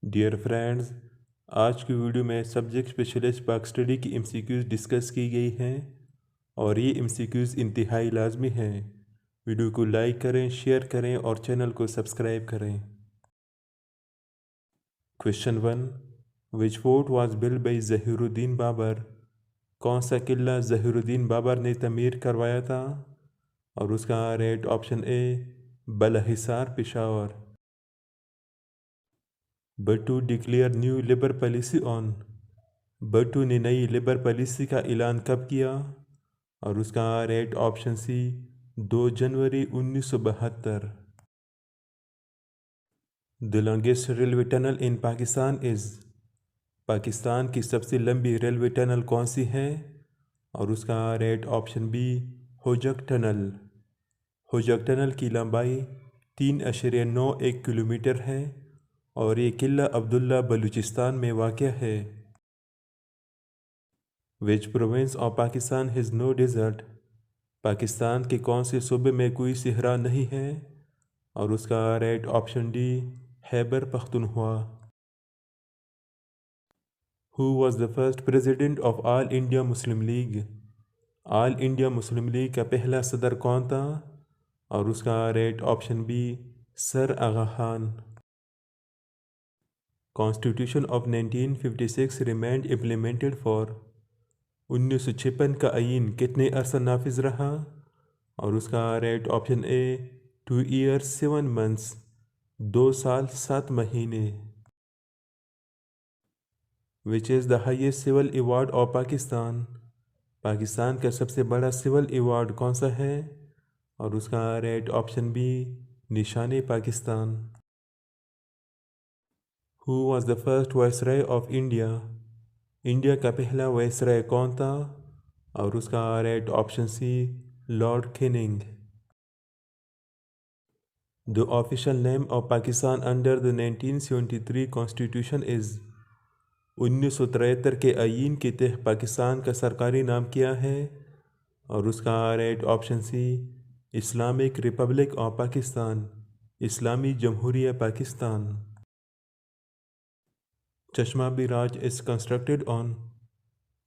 Dear friends, آج کی video میں سبجیکٹ اسپیشلسٹ پاک اسٹڈی کی MCQs ڈسکس کی گئی ہیں اور یہ MCQs انتہائی لازمی ہیں۔ ویڈیو کو لائک کریں، شیئر کریں اور چینل کو سبسکرائب کریں۔ Question 1. Which fort was built by Zaheer الدین بابر؟ کون سا قلعہ ظہیر الدین بابر نے تعمیر کروایا تھا؟ اور اس کا right option A Bala Hisar Peshawar. Bhutto declare new labour policy on? Bhutto نے نئی لیبر پالیسی کا اعلان کب کیا؟ اور اس کا رائٹ آپشن سی 2 جنوری 1972۔ دی لانگیسٹ ریلوے ٹنل ان پاکستان از؟ پاکستان کی سب سے لمبی ریلوے ٹنل کون سی ہے؟ اور اس کا right option B Khojak tunnel. Khojak tunnel کی لمبائی 3.91 کلومیٹر ہے اور یہ قلعہ عبداللہ بلوچستان میں واقع ہے۔ Which province of Pakistan has no desert؟ Pakistan کے کون سے صوبے میں کوئی صحرا نہیں ہے؟ اور اس کا right option D Khyber Pakhtunkhwa. Who was the first president of All India Muslim League؟ All India Muslim League کا پہلا صدر کون تھا؟ اور اس کا right option B Sir Aga Khan. Constitution of 1956 remained implemented for؟ 1956 کا آئین کتنے عرصہ نافذ رہا؟ اور اس کا رائٹ آپشن اے 2 years 7 months، 2 سال 7 مہینے۔ Which is the highest civil award of Pakistan? Pakistan کا سب سے بڑا سول ایوارڈ کون سا ہے؟ اور اس کا right option B Nishan Pakistan. Who was the first Viceroy of India؟ India کا پہلا وائسرائے کون تھا؟ اور اس کا right option C Lord Canning. The official name of Pakistan under the 1973 Constitution is؟ 1973 کے آئین کے تحت پاکستان کا سرکاری نام کیا ہے؟ اور اس کا right option C Islamic Republic of Pakistan, اسلامی جمہوریہ پاکستان۔ چشمہ بیراج از کنسٹرکٹڈ آن؟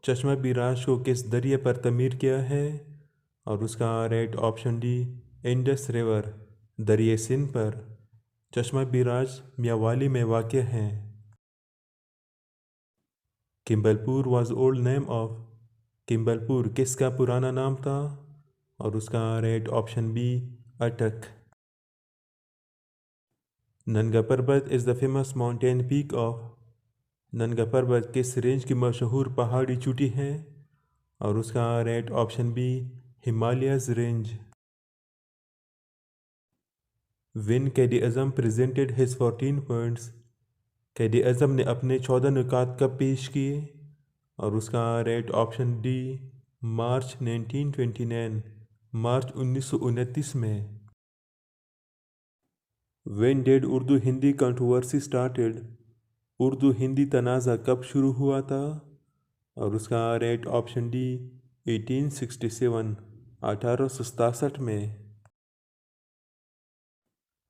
چشمہ بیراج کو کس دریا پر تعمیر کیا ہے؟ اور اس کا right option D Indus river, دریائے سندھ پر۔ چشمہ بیراج میاوالی میں واقع ہے۔ کمبل پور واز اولڈ نیم آف؟ کمبل پور کس کا پرانا نام تھا؟ اور اس کا right option B Attock. Nanga Parbat is the famous mountain peak of? Nanga Parbat کس رینج کی مشہور پہاڑی چوٹی ہے؟ اور اس کا right option B Himalayas range. When Quaid Azam presented his 14 points؟ Quaid Azam نے اپنے 14 نکات کب پیش کیے؟ اور اس کا right option D March 1929، March 1929 میں۔ When did Urdu Hindi controversy started? Urdu Hindi تنازع کب شروع ہوا تھا؟ اور اس کا رائٹ آپشن ڈی 1867، 1867 میں۔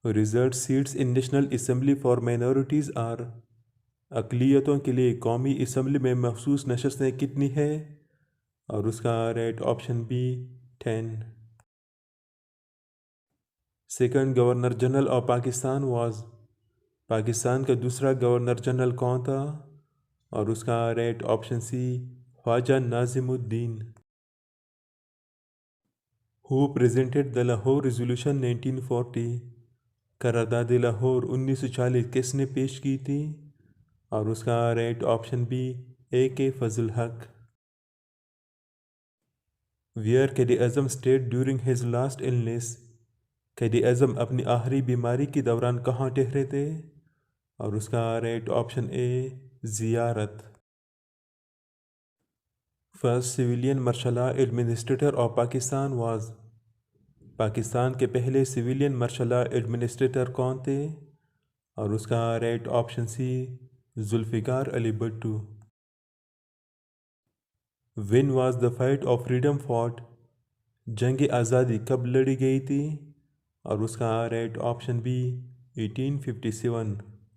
Reserved seats in national assembly for minorities are? اقلیتوں کے لیے قومی اسمبلی میں مخصوص نشستیں کتنی ہے؟ اور اس کا right option B 10۔ Second governor general of Pakistan was? Pakistan کا دوسرا گورنر جنرل کون تھا؟ اور اس کا رائٹ آپشن سی خواجہ ناظم الدین۔ ہو پریزنٹڈ دا لاہور ریزولوشن 1940؟ قرارداد لاہور 1940 کس نے پیش کی تھی؟ اور اس کا right option B AK Fazal Haq. Where Quaid Azam stayed during his last illness؟ Quaid اعظم اپنی آخری بیماری کے دوران کہاں ٹھہرے تھے؟ اور اس کا right option A Ziarat. First civilian martial law administrator of Pakistan was? Pakistan کے پہلے سویلین مارشل لا ایڈمنسٹریٹر کون تھے؟ اور اس کا right option C Zulfiqar Ali Bhutto. When was the fight of freedom fought? جنگ آزادی کب لڑی گئی تھی؟ اور اس کا right option B 1857،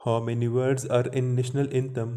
How many words are in national anthem?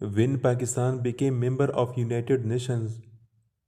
When Pakistan became member of United Nations,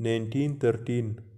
1913,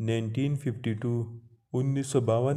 1952, 1952